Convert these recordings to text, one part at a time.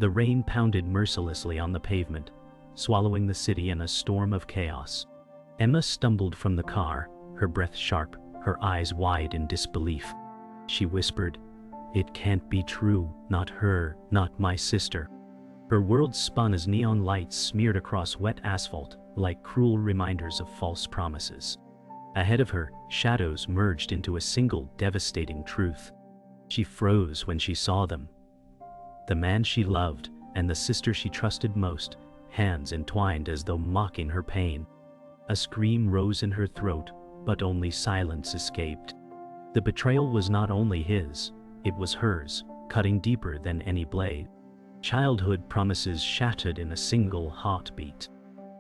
The rain pounded mercilessly on the pavement, swallowing the city in a storm of chaos. Emma stumbled from the car, her breath sharp, her eyes wide in disbelief. She whispered, "It can't be true, not her, not my sister." Her world spun as neon lights smeared across wet asphalt, like cruel reminders of false promises. Ahead of her, shadows merged into a single devastating truth. She froze when she saw them. The man she loved, and the sister she trusted most, hands entwined as though mocking her pain. A scream rose in her throat, but only silence escaped. The betrayal was not only his, it was hers, cutting deeper than any blade. Childhood promises shattered in a single heartbeat.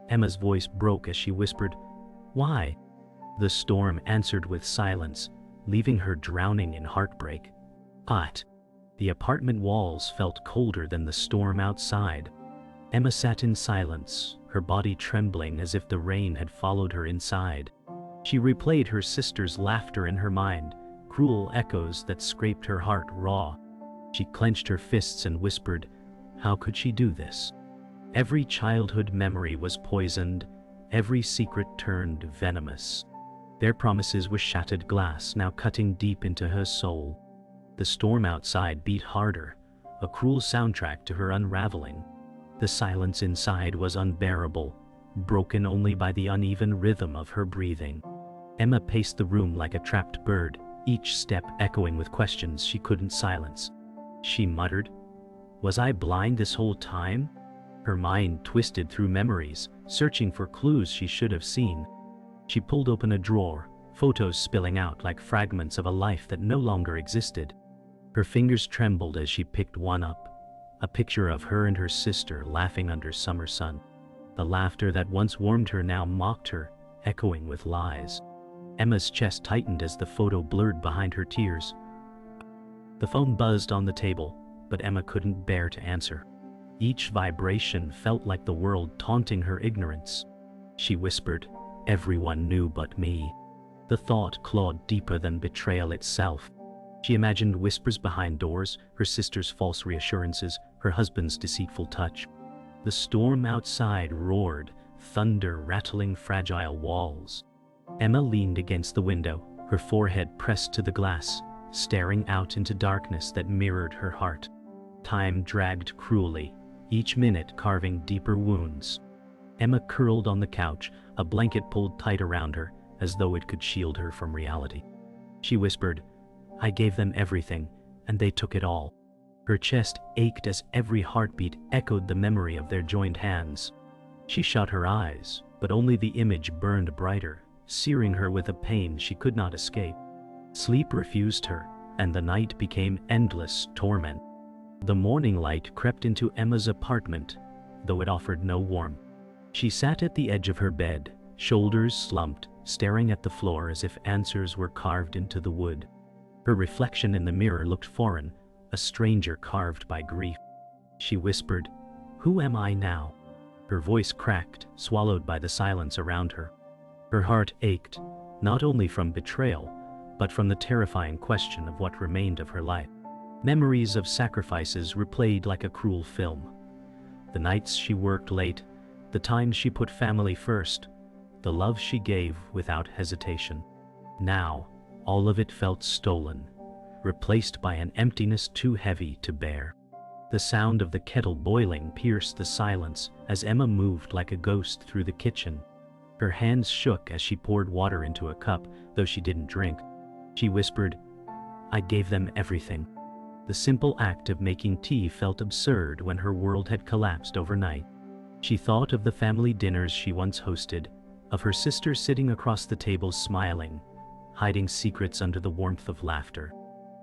Emma's voice broke as she whispered, "Why?" The storm answered with silence, leaving her drowning in heartbreak. But the apartment walls felt colder than the storm outside. Emma sat in silence, her body trembling as if the rain had followed her inside. She replayed her sister's laughter in her mind, cruel echoes that scraped her heart raw. She clenched her fists and whispered, how could she do this? Every childhood memory was poisoned, every secret turned venomous. Their promises were shattered glass, now cutting deep into her soul. The storm outside beat harder, a cruel soundtrack to her unraveling. The silence inside was unbearable, broken only by the uneven rhythm of her breathing. Emma paced the room like a trapped bird, each step echoing with questions she couldn't silence. She muttered, "Was I blind this whole time?" Her mind twisted through memories, searching for clues she should have seen. She pulled open a drawer, photos spilling out like fragments of a life that no longer existed. Her fingers trembled as she picked one up, a picture of her and her sister laughing under summer sun. The laughter that once warmed her now mocked her, echoing with lies. Emma's chest tightened as the photo blurred behind her tears. The phone buzzed on the table, but Emma couldn't bear to answer. Each vibration felt like the world taunting her ignorance. She whispered, "Everyone knew but me." The thought clawed deeper than betrayal itself. She imagined whispers behind doors, her sister's false reassurances, her husband's deceitful touch. The storm outside roared, thunder rattling fragile walls. Emma leaned against the window, her forehead pressed to the glass, staring out into darkness that mirrored her heart. Time dragged cruelly, each minute carving deeper wounds. Emma curled on the couch, a blanket pulled tight around her, as though it could shield her from reality. She whispered, "I gave them everything, and they took it all." Her chest ached as every heartbeat echoed the memory of their joined hands. She shut her eyes, but only the image burned brighter, searing her with a pain she could not escape. Sleep refused her, and the night became endless torment. The morning light crept into Emma's apartment, though it offered no warmth. She sat at the edge of her bed, shoulders slumped, staring at the floor as if answers were carved into the wood. Her reflection in the mirror looked foreign, a stranger carved by grief. She whispered, "Who am I now?" Her voice cracked, swallowed by the silence around her. Her heart ached, not only from betrayal, but from the terrifying question of what remained of her life. Memories of sacrifices replayed like a cruel film. The nights she worked late, the times she put family first, the love she gave without hesitation. Now, all of it felt stolen, replaced by an emptiness too heavy to bear. The sound of the kettle boiling pierced the silence as Emma moved like a ghost through the kitchen. Her hands shook as she poured water into a cup, though she didn't drink. She whispered, "I gave them everything." The simple act of making tea felt absurd when her world had collapsed overnight. She thought of the family dinners she once hosted, of her sister sitting across the table smiling, hiding secrets under the warmth of laughter.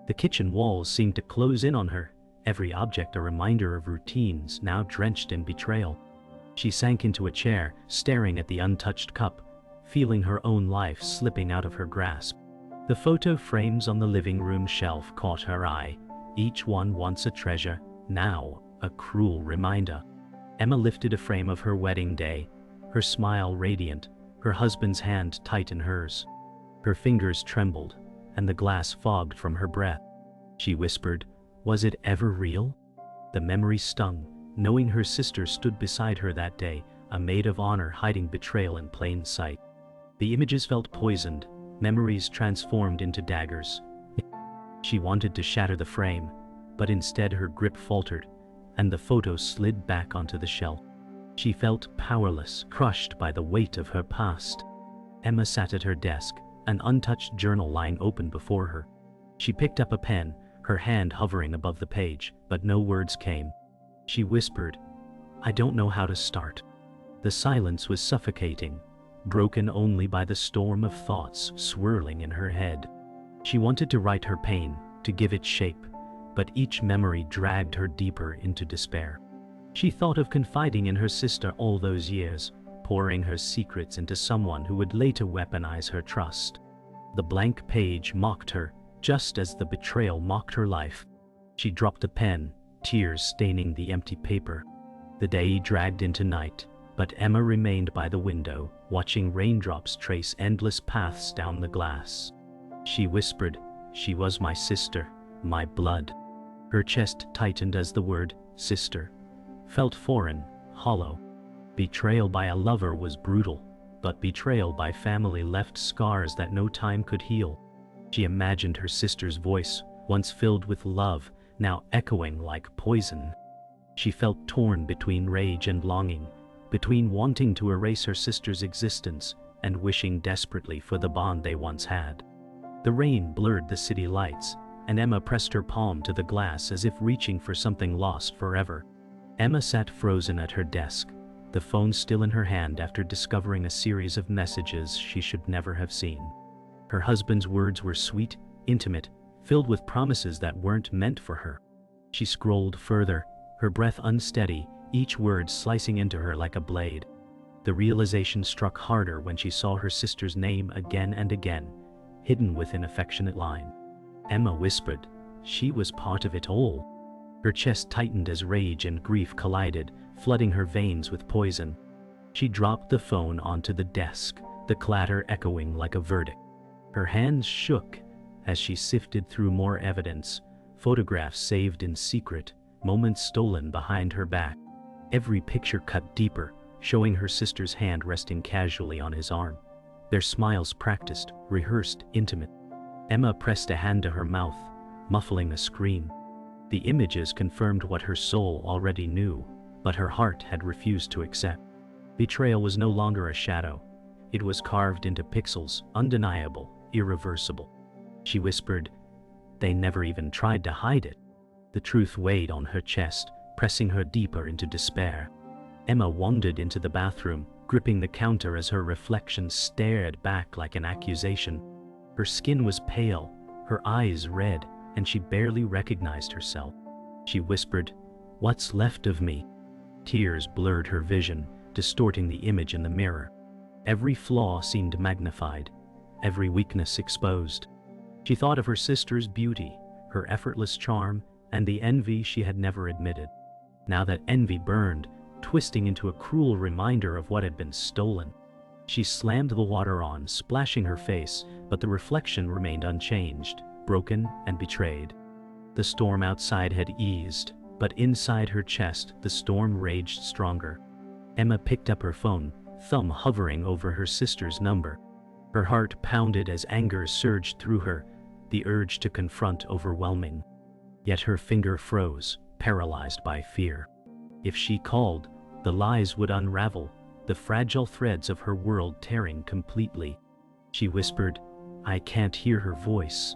The kitchen walls seemed to close in on her, every object a reminder of routines now drenched in betrayal. She sank into a chair, staring at the untouched cup, feeling her own life slipping out of her grasp. The photo frames on the living room shelf caught her eye, each one once a treasure, now a cruel reminder. Emma lifted a frame of her wedding day, her smile radiant, her husband's hand tight in hers. Her fingers trembled, and the glass fogged from her breath. She whispered, "Was it ever real?" The memory stung, knowing her sister stood beside her that day, a maid of honor hiding betrayal in plain sight. The images felt poisoned, memories transformed into daggers. She wanted to shatter the frame, but instead her grip faltered, and the photo slid back onto the shelf. She felt powerless, crushed by the weight of her past. Emma sat at her desk, an untouched journal lying open before her. She picked up a pen, her hand hovering above the page, but no words came. She whispered, "I don't know how to start." The silence was suffocating, broken only by the storm of thoughts swirling in her head. She wanted to write her pain, to give it shape, but each memory dragged her deeper into despair. She thought of confiding in her sister all those years, pouring her secrets into someone who would later weaponize her trust. The blank page mocked her, just as the betrayal mocked her life. She dropped the pen, tears staining the empty paper. The day dragged into night, but Emma remained by the window, watching raindrops trace endless paths down the glass. She whispered, "She was my sister, my blood." Her chest tightened as the word, sister, felt foreign, hollow. Betrayal by a lover was brutal, but betrayal by family left scars that no time could heal. She imagined her sister's voice, once filled with love, now echoing like poison. She felt torn between rage and longing, between wanting to erase her sister's existence and wishing desperately for the bond they once had. The rain blurred the city lights, and Emma pressed her palm to the glass as if reaching for something lost forever. Emma sat frozen at her desk, the phone still in her hand after discovering a series of messages she should never have seen. Her husband's words were sweet, intimate, filled with promises that weren't meant for her. She scrolled further, her breath unsteady, each word slicing into her like a blade. The realization struck harder when she saw her sister's name again and again, hidden within affectionate line. Emma whispered, "She was part of it all." Her chest tightened as rage and grief collided, flooding her veins with poison. She dropped the phone onto the desk, the clatter echoing like a verdict. Her hands shook as she sifted through more evidence, photographs saved in secret, moments stolen behind her back. Every picture cut deeper, showing her sister's hand resting casually on his arm. Their smiles practiced, rehearsed, intimate. Emma pressed a hand to her mouth, muffling a scream. The images confirmed what her soul already knew, but her heart had refused to accept. Betrayal was no longer a shadow. It was carved into pixels, undeniable, irreversible. She whispered, "They never even tried to hide it." The truth weighed on her chest, pressing her deeper into despair. Emma wandered into the bathroom, gripping the counter as her reflection stared back like an accusation. Her skin was pale, her eyes red, and she barely recognized herself. She whispered, "What's left of me?" Tears blurred her vision, distorting the image in the mirror. Every flaw seemed magnified, every weakness exposed. She thought of her sister's beauty, her effortless charm, and the envy she had never admitted. Now that envy burned, twisting into a cruel reminder of what had been stolen. She slammed the water on, splashing her face, but the reflection remained unchanged, broken and betrayed. The storm outside had eased, but inside her chest the storm raged stronger. Emma picked up her phone, thumb hovering over her sister's number. Her heart pounded as anger surged through her, the urge to confront overwhelming. Yet her finger froze, paralyzed by fear. If she called, the lies would unravel, the fragile threads of her world tearing completely. She whispered, "I can't hear her voice."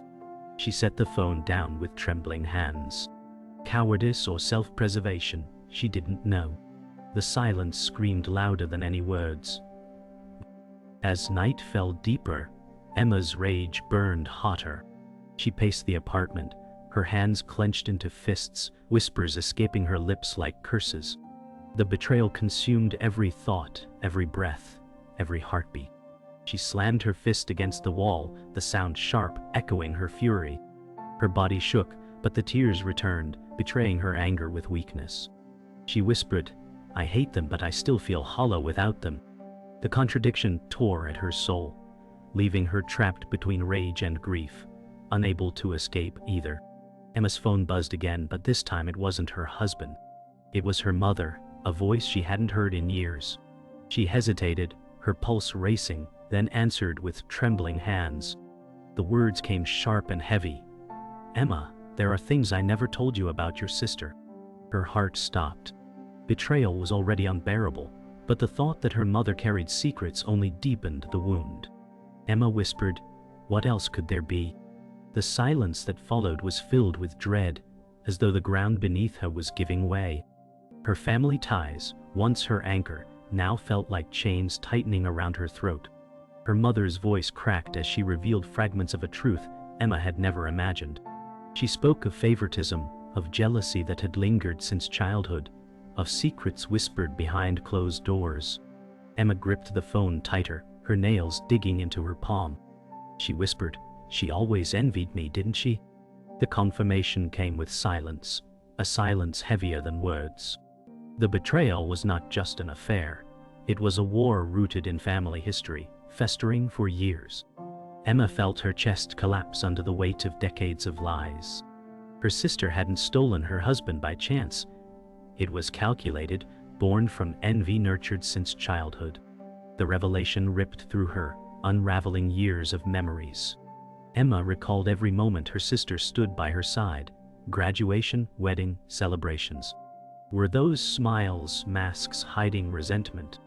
She set the phone down with trembling hands. Cowardice or self-preservation, she didn't know. The silence screamed louder than any words. As night fell deeper, Emma's rage burned hotter. She paced the apartment, her hands clenched into fists, whispers escaping her lips like curses. The betrayal consumed every thought, every breath, every heartbeat. She slammed her fist against the wall, the sound sharp, echoing her fury. Her body shook, but the tears returned, betraying her anger with weakness. She whispered, "I hate them, but I still feel hollow without them." The contradiction tore at her soul, leaving her trapped between rage and grief, unable to escape either. Emma's phone buzzed again, but this time it wasn't her husband. It was her mother, a voice she hadn't heard in years. She hesitated, her pulse racing, then answered with trembling hands. The words came sharp and heavy. "Emma, there are things I never told you about your sister." Her heart stopped. Betrayal was already unbearable, but the thought that her mother carried secrets only deepened the wound. Emma whispered, "What else could there be?" The silence that followed was filled with dread, as though the ground beneath her was giving way. Her family ties, once her anchor, now felt like chains tightening around her throat. Her mother's voice cracked as she revealed fragments of a truth Emma had never imagined. She spoke of favoritism, of jealousy that had lingered since childhood, of secrets whispered behind closed doors. Emma gripped the phone tighter, her nails digging into her palm. She whispered, "She always envied me, didn't she?" The confirmation came with silence, a silence heavier than words. The betrayal was not just an affair. It was a war rooted in family history, festering for years. Emma felt her chest collapse under the weight of decades of lies. Her sister hadn't stolen her husband by chance. It was calculated, born from envy nurtured since childhood. The revelation ripped through her, unraveling years of memories. Emma recalled every moment her sister stood by her side: graduation, wedding, celebrations. Were those smiles masks hiding resentment?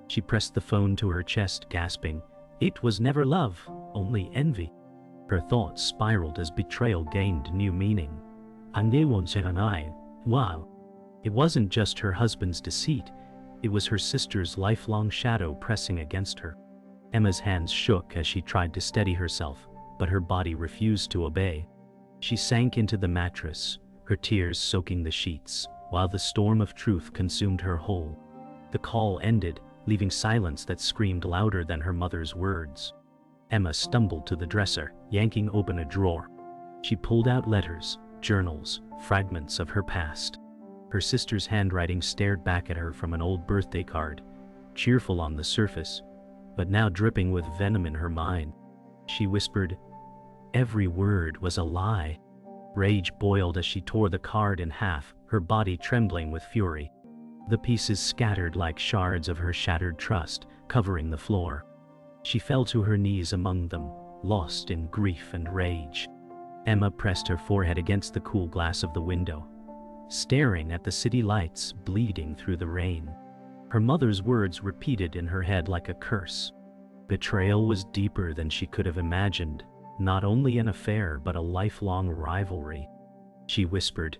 She pressed the phone to her chest, gasping, "It was never love, only envy." Her thoughts spiraled as betrayal gained new meaning. Wow. It wasn't just her husband's deceit, it was her sister's lifelong shadow pressing against her. Emma's hands shook as she tried to steady herself, but her body refused to obey. She sank into the mattress, her tears soaking the sheets, while the storm of truth consumed her whole. The call ended, leaving silence that screamed louder than her mother's words. Emma stumbled to the dresser, yanking open a drawer. She pulled out letters, journals, fragments of her past. Her sister's handwriting stared back at her from an old birthday card, cheerful on the surface, but now dripping with venom in her mind. She whispered, "Every word was a lie." Rage boiled as she tore the card in half, her body trembling with fury. The pieces scattered like shards of her shattered trust, covering the floor. She fell to her knees among them, lost in grief and rage. Emma pressed her forehead against the cool glass of the window, staring at the city lights bleeding through the rain. Her mother's words repeated in her head like a curse. Betrayal was deeper than she could have imagined, not only an affair but a lifelong rivalry. She whispered,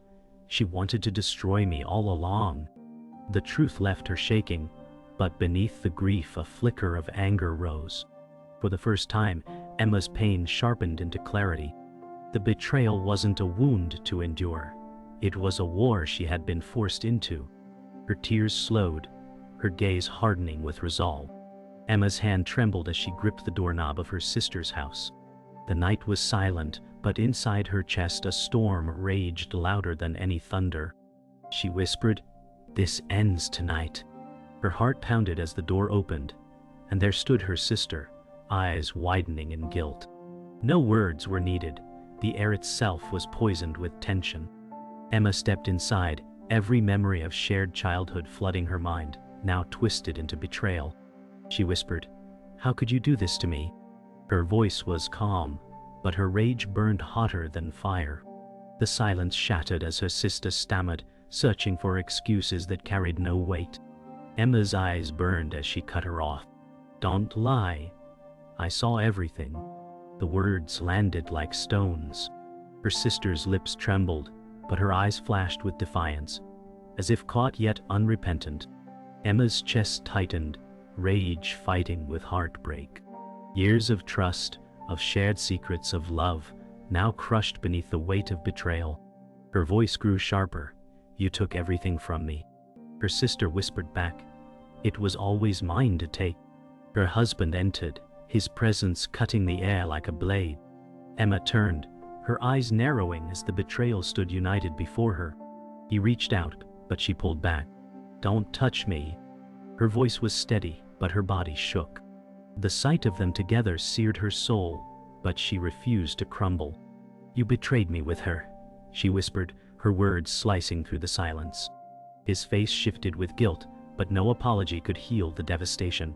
"She wanted to destroy me all along." The truth left her shaking, but beneath the grief a flicker of anger rose. For the first time, Emma's pain sharpened into clarity. The betrayal wasn't a wound to endure. It was a war she had been forced into. Her tears slowed, her gaze hardening with resolve. Emma's hand trembled as she gripped the doorknob of her sister's house. The night was silent, but inside her chest a storm raged louder than any thunder. She whispered, "This ends tonight." Her heart pounded as the door opened, and there stood her sister, eyes widening in guilt. No words were needed. The air itself was poisoned with tension. Emma stepped inside, every memory of shared childhood flooding her mind, now twisted into betrayal. She whispered, "How could you do this to me?" Her voice was calm, but her rage burned hotter than fire. The silence shattered as her sister stammered, searching for excuses that carried no weight. Emma's eyes burned as she cut her off. "Don't lie. I saw everything." The words landed like stones. Her sister's lips trembled, but her eyes flashed with defiance, as if caught yet unrepentant. Emma's chest tightened, rage fighting with heartbreak. Years of trust, of shared secrets, of love, now crushed beneath the weight of betrayal. Her voice grew sharper. "You took everything from me." Her sister whispered back, "It was always mine to take." Her husband entered, his presence cutting the air like a blade. Emma turned, her eyes narrowing as the betrayal stood united before her. He reached out, but she pulled back. "Don't touch me." Her voice was steady, but her body shook. The sight of them together seared her soul, but she refused to crumble. "You betrayed me with her. she whispered, her words slicing through the silence. His face shifted with guilt, but no apology could heal the devastation.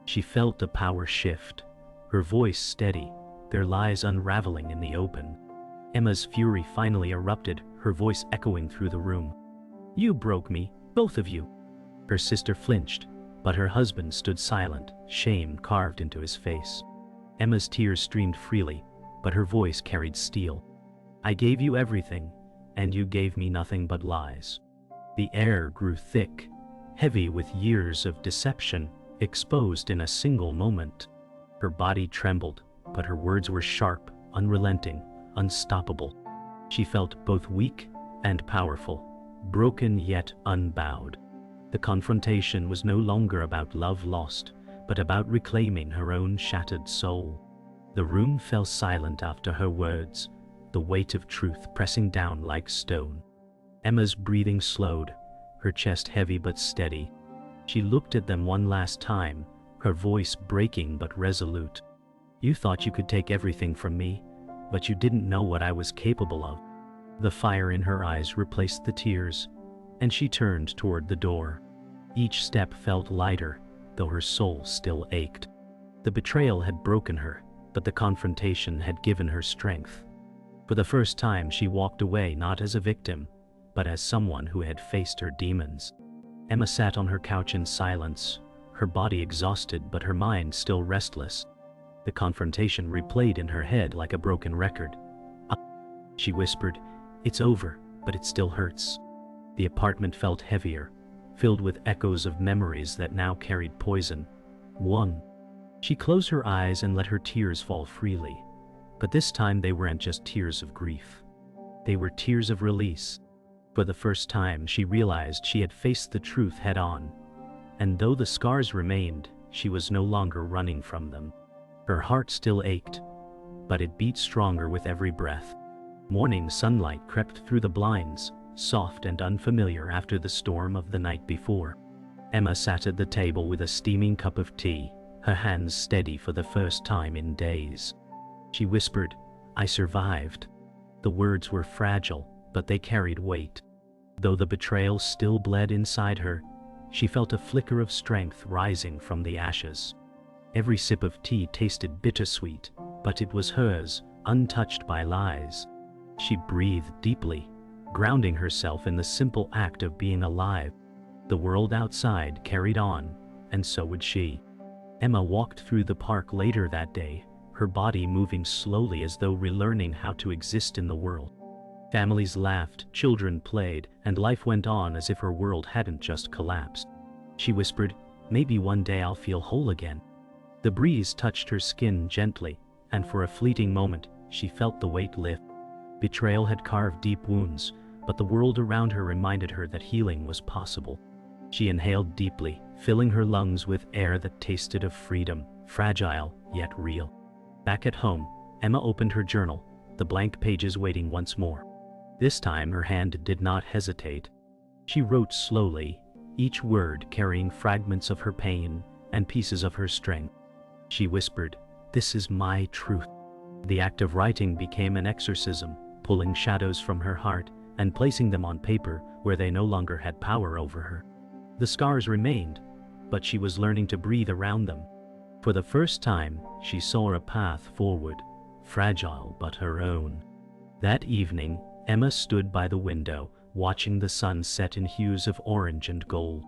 She felt a power shift, her voice steady, their lies unraveling in the open. Emma's fury finally erupted, her voice echoing through the room. "You broke me, both of you." Her sister flinched, but her husband stood silent, shame carved into his face. Emma's tears streamed freely, but her voice carried steel. "I gave you everything, and you gave me nothing but lies." The air grew thick, heavy with years of deception, exposed in a single moment. Her body trembled, but her words were sharp, unrelenting, unstoppable. She felt both weak and powerful, broken yet unbowed. The confrontation was no longer about love lost, but about reclaiming her own shattered soul. The room fell silent after her words, the weight of truth pressing down like stone. Emma's breathing slowed, her chest heavy but steady. She looked at them one last time, her voice breaking but resolute. "You thought you could take everything from me, but you didn't know what I was capable of." The fire in her eyes replaced the tears, and she turned toward the door. Each step felt lighter, though her soul still ached. The betrayal had broken her, but the confrontation had given her strength. For the first time, she walked away not as a victim, but as someone who had faced her demons. Emma sat on her couch in silence, her body exhausted but her mind still restless. The confrontation replayed in her head like a broken record. She whispered, "It's over, but it still hurts." The apartment felt heavier, filled with echoes of memories that now carried poison. One. She closed her eyes and let her tears fall freely. But this time they weren't just tears of grief. They were tears of release. For the first time, she realized she had faced the truth head-on. And though the scars remained, she was no longer running from them. Her heart still ached, but it beat stronger with every breath. Morning sunlight crept through the blinds, soft and unfamiliar after the storm of the night before. Emma sat at the table with a steaming cup of tea, her hands steady for the first time in days. She whispered, "I survived." The words were fragile, but they carried weight. Though the betrayal still bled inside her, she felt a flicker of strength rising from the ashes. Every sip of tea tasted bittersweet, but it was hers, untouched by lies. She breathed deeply, grounding herself in the simple act of being alive. The world outside carried on, and so would she. Emma walked through the park later that day, her body moving slowly as though relearning how to exist in the world. Families laughed, children played, and life went on as if her world hadn't just collapsed. She whispered, "Maybe one day I'll feel whole again." The breeze touched her skin gently, and for a fleeting moment, she felt the weight lift. Betrayal had carved deep wounds, but the world around her reminded her that healing was possible. She inhaled deeply, filling her lungs with air that tasted of freedom, fragile yet real. Back at home, Emma opened her journal, the blank pages waiting once more. This time her hand did not hesitate. She wrote slowly, each word carrying fragments of her pain and pieces of her strength. She whispered, "This is my truth." The act of writing became an exorcism, pulling shadows from her heart and placing them on paper where they no longer had power over her. The scars remained, but she was learning to breathe around them. For the first time, she saw a path forward, fragile but her own. That evening, Emma stood by the window, watching the sun set in hues of orange and gold.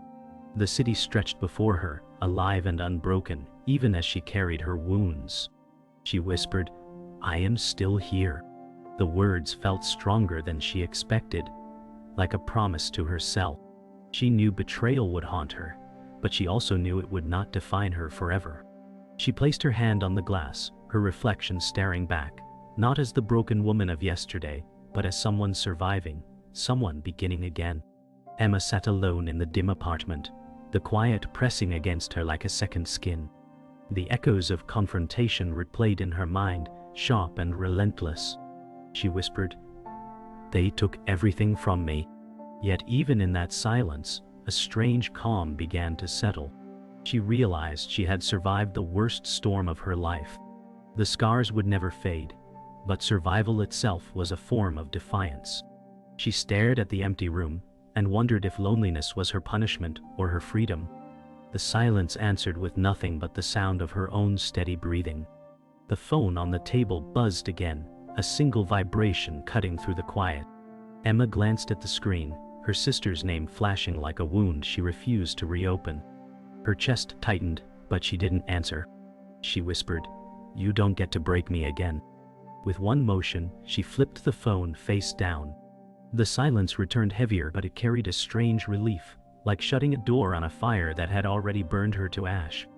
The city stretched before her, alive and unbroken, even as she carried her wounds. She whispered, "I am still here." The words felt stronger than she expected, like a promise to herself. She knew betrayal would haunt her, but she also knew it would not define her forever. She placed her hand on the glass, her reflection staring back, not as the broken woman of yesterday, but as someone surviving, someone beginning again. Emma sat alone in the dim apartment, the quiet pressing against her like a second skin. The echoes of confrontation replayed in her mind, sharp and relentless. She whispered, "They took everything from me." Yet even in that silence, a strange calm began to settle. She realized she had survived the worst storm of her life. The scars would never fade, but survival itself was a form of defiance. She stared at the empty room and wondered if loneliness was her punishment or her freedom. The silence answered with nothing but the sound of her own steady breathing. The phone on the table buzzed again, a single vibration cutting through the quiet. Emma glanced at the screen, her sister's name flashing like a wound she refused to reopen. Her chest tightened, but she didn't answer. She whispered, "You don't get to break me again." With one motion, she flipped the phone face down. The silence returned heavier, but it carried a strange relief, like shutting a door on a fire that had already burned her to ash.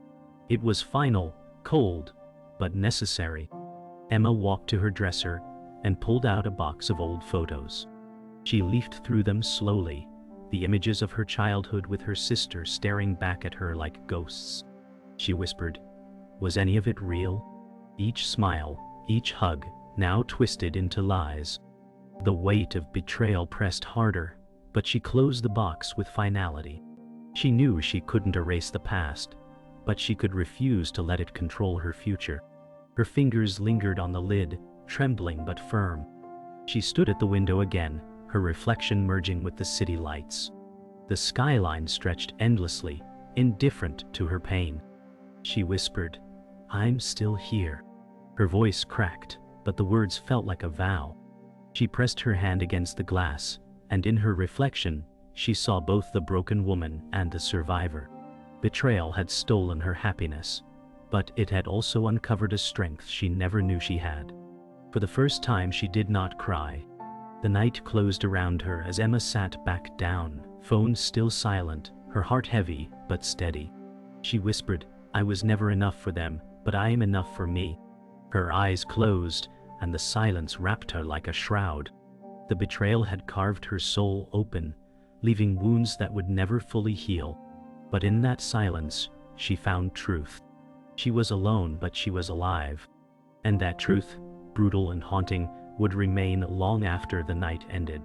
It was final, cold, but necessary. Emma walked to her dresser and pulled out a box of old photos. She leafed through them slowly, the images of her childhood with her sister staring back at her like ghosts. She whispered, "Was any of it real?" Each smile, each hug, now twisted into lies. The weight of betrayal pressed harder, but she closed the box with finality. She knew she couldn't erase the past, but she could refuse to let it control her future. Her fingers lingered on the lid, trembling but firm. She stood at the window again, her reflection merging with the city lights. The skyline stretched endlessly, indifferent to her pain. She whispered, "I'm still here." Her voice cracked, but the words felt like a vow. She pressed her hand against the glass, and in her reflection, she saw both the broken woman and the survivor. Betrayal had stolen her happiness, but it had also uncovered a strength she never knew she had. For the first time, she did not cry. The night closed around her as Emma sat back down, phone still silent, her heart heavy but steady. She whispered, "I was never enough for them, but I am enough for me." Her eyes closed, and the silence wrapped her like a shroud. The betrayal had carved her soul open, leaving wounds that would never fully heal. But in that silence, she found truth. She was alone, but she was alive. And that truth, brutal and haunting, would remain long after the night ended.